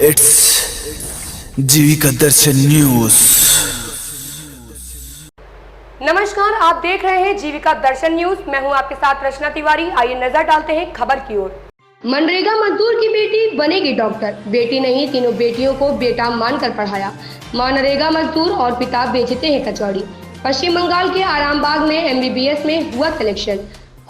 It's Jeevika Darshan news. नमस्कार, आप देख रहे हैं जीविका दर्शन न्यूज। मैं हूं आपके साथ रचना तिवारी। आइए नजर डालते हैं खबर की ओर। मनरेगा मजदूर की बेटी बनेगी डॉक्टर। बेटी नहीं, तीनों बेटियों को बेटा मानकर पढ़ाया। मनरेगा मजदूर और पिता बेचते हैं कचौड़ी। पश्चिम बंगाल के आरामबाग में MBBS में हुआ सिलेक्शन।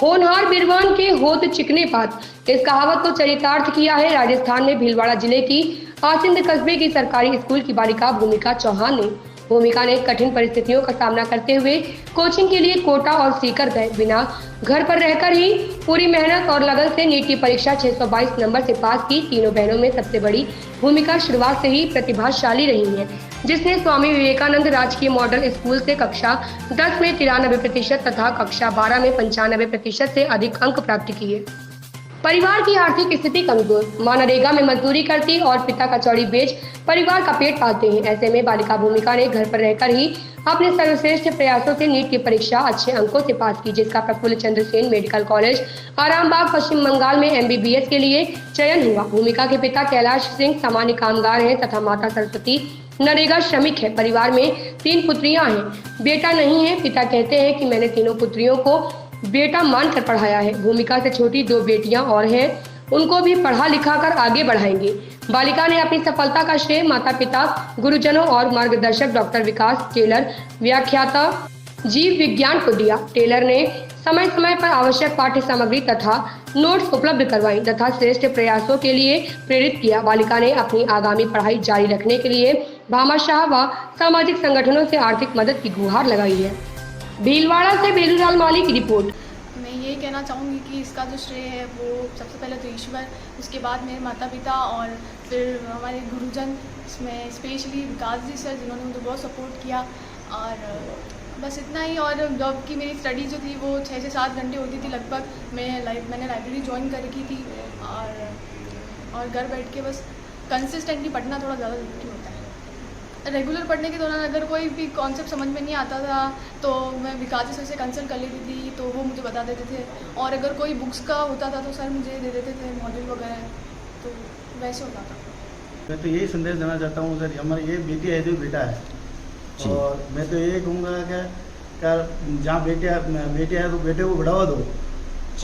होनहार बिरवान के होत चिकने पात, इस कहावत को चरितार्थ किया है राजस्थान में भीलवाड़ा जिले की आसिंद कस्बे की सरकारी स्कूल की बालिका भूमिका चौहान ने। भूमिका ने कठिन परिस्थितियों का सामना करते हुए कोचिंग के लिए कोटा और सीकर गए बिना घर पर रहकर ही पूरी मेहनत और लगन से नीट की परीक्षा 622 नंबर से पास की। तीनों बहनों में सबसे बड़ी भूमिका शुरुआत से ही प्रतिभाशाली रही है, जिसने स्वामी विवेकानंद राजकीय मॉडल स्कूल से कक्षा 10 में 93% तथा कक्षा 12 में 95% से अधिक अंक प्राप्त किए। परिवार की आर्थिक स्थिति कमजोर, मनरेगा में मजदूरी करती और पिता कचौड़ी बेच परिवार का पेट पालते हैं। ऐसे में बालिका भूमिका ने घर पर रहकर ही अपने सर्वश्रेष्ठ प्रयासों से नीट की परीक्षा अच्छे अंकों से पास की, जिसका प्रफुल्ल चंद्र सेन मेडिकल कॉलेज आरामबाग पश्चिम बंगाल में MBBS के लिए चयन हुआ। भूमिका के पिता कैलाश सिंह सामान्य कामगार हैं तथा माता सरस्वती नरेगा श्रमिक है। परिवार में 3 पुत्रियां हैं, बेटा नहीं है। पिता कहते हैं कि मैंने तीनों पुत्रियों को बेटा मानकर पढ़ाया है। भूमिका से छोटी 2 बेटियां और हैं, उनको भी पढ़ा लिखा कर आगे बढ़ाएंगे। बालिका ने अपनी सफलता का श्रेय माता पिता, गुरुजनों और मार्गदर्शक डॉक्टर विकास टेलर, व्याख्याता जीव विज्ञान को दिया। टेलर ने समय समय पर आवश्यक पाठ्य सामग्री तथा नोट्स उपलब्ध करवाई तथा श्रेष्ठ प्रयासों के लिए प्रेरित किया। बालिका ने अपनी आगामी पढ़ाई जारी रखने के लिए भामाशाह व सामाजिक संगठनों से आर्थिक मदद की गुहार लगाई है। भीलवाड़ा से बेलूलाल माली की रिपोर्ट। मैं ये कहना चाहूँगी कि इसका जो श्रेय है वो सबसे पहले तो ईश्वर, उसके बाद मेरे माता पिता और फिर हमारे गुरुजन, इसमें स्पेशली विकास जी सर जिन्होंने मुझे बहुत सपोर्ट किया। और बस इतना ही। और जब की मेरी स्टडी जो थी वो 6 से 7 घंटे होती थी लगभग। मैंने लाइब्रेरी ज्वाइन कर रखी थी और घर बैठ के बस कंसिस्टेंटली पढ़ना थोड़ा ज़्यादा ज़रूरी होता है। रेगुलर पढ़ने के दौरान अगर कोई भी कॉन्सेप्ट समझ में नहीं आता था तो मैं विकास सर से कंसल्ट कर लेती थी, तो वो मुझे बता देते थे। और अगर कोई बुक्स का होता था तो सर मुझे दे देते थे मॉड्यूल वगैरह, तो वैसे होता था। मैं तो यही संदेश देना चाहता हूँ सर, हमारी ये बेटी है जो बेटा है, और मैं तो यही कहूँगा कि जहाँ बेटे है तो बेटे को बढ़ावा दो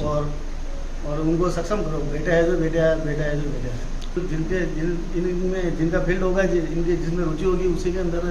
और उनको सक्षम करो। बेटा है जो बेटा है, बेटा है जो बेटा है। तो इनमें जिनका फील्ड होगा, जिसमें रुचि होगी उसी के अंदर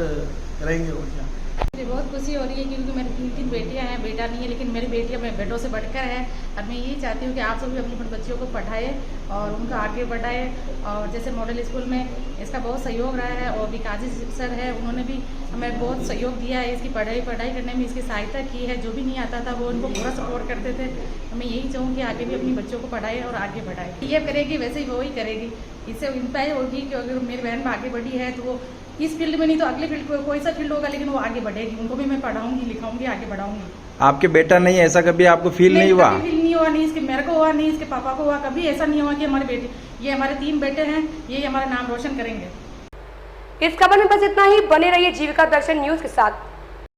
रहेंगे। और क्या मुझे बहुत खुशी हो रही है क्योंकि मेरी 3 बेटियां हैं, बेटा नहीं है, लेकिन मेरी बेटियां मेरे बेटों से बढ़कर हैं। और मैं यही चाहती हूँ कि आप सभी अपने बच्चियों को पढ़ाएं और उनका आगे बढ़ाएं। और जैसे मॉडल स्कूल में इसका बहुत सहयोग रहा है और विकास जी सर है, उन्होंने भी हमें बहुत सहयोग दिया है। इसकी पढ़ाई करने में इसकी सहायता की है। जो भी नहीं आता था वो उनको पूरा सपोर्ट करते थे। मैं यही चाहूँ कि आगे भी अपनी बच्चों को पढ़ाएं और आगे बढ़ाएं। ये करेगी वैसे ही वो ही करेगी। इससे इंस्पायर होगी कि अगर मेरी बहन आगे बढ़ी है तो वो इस फील्ड में नहीं तो अगले फील्ड कोई सा फील्ड होगा, लेकिन वो आगे बढ़ेगी। उनको भी मैं पढ़ाऊंगी, लिखाऊंगी, आगे बढ़ाऊंगी। आपके बेटा नहीं है, ऐसा कभी आपको फील नहीं हुआ? फील नहीं हुआ, नहीं इसके मेरे को हुआ, नहीं इसके पापा को हुआ। कभी ऐसा नहीं हुआ कि हमारे बेटे, ये हमारे 3 बेटे हैं, ये हमारा नाम रोशन करेंगे। इस खबर में बस इतना ही। बने रहिए जीविका दर्शन न्यूज के साथ।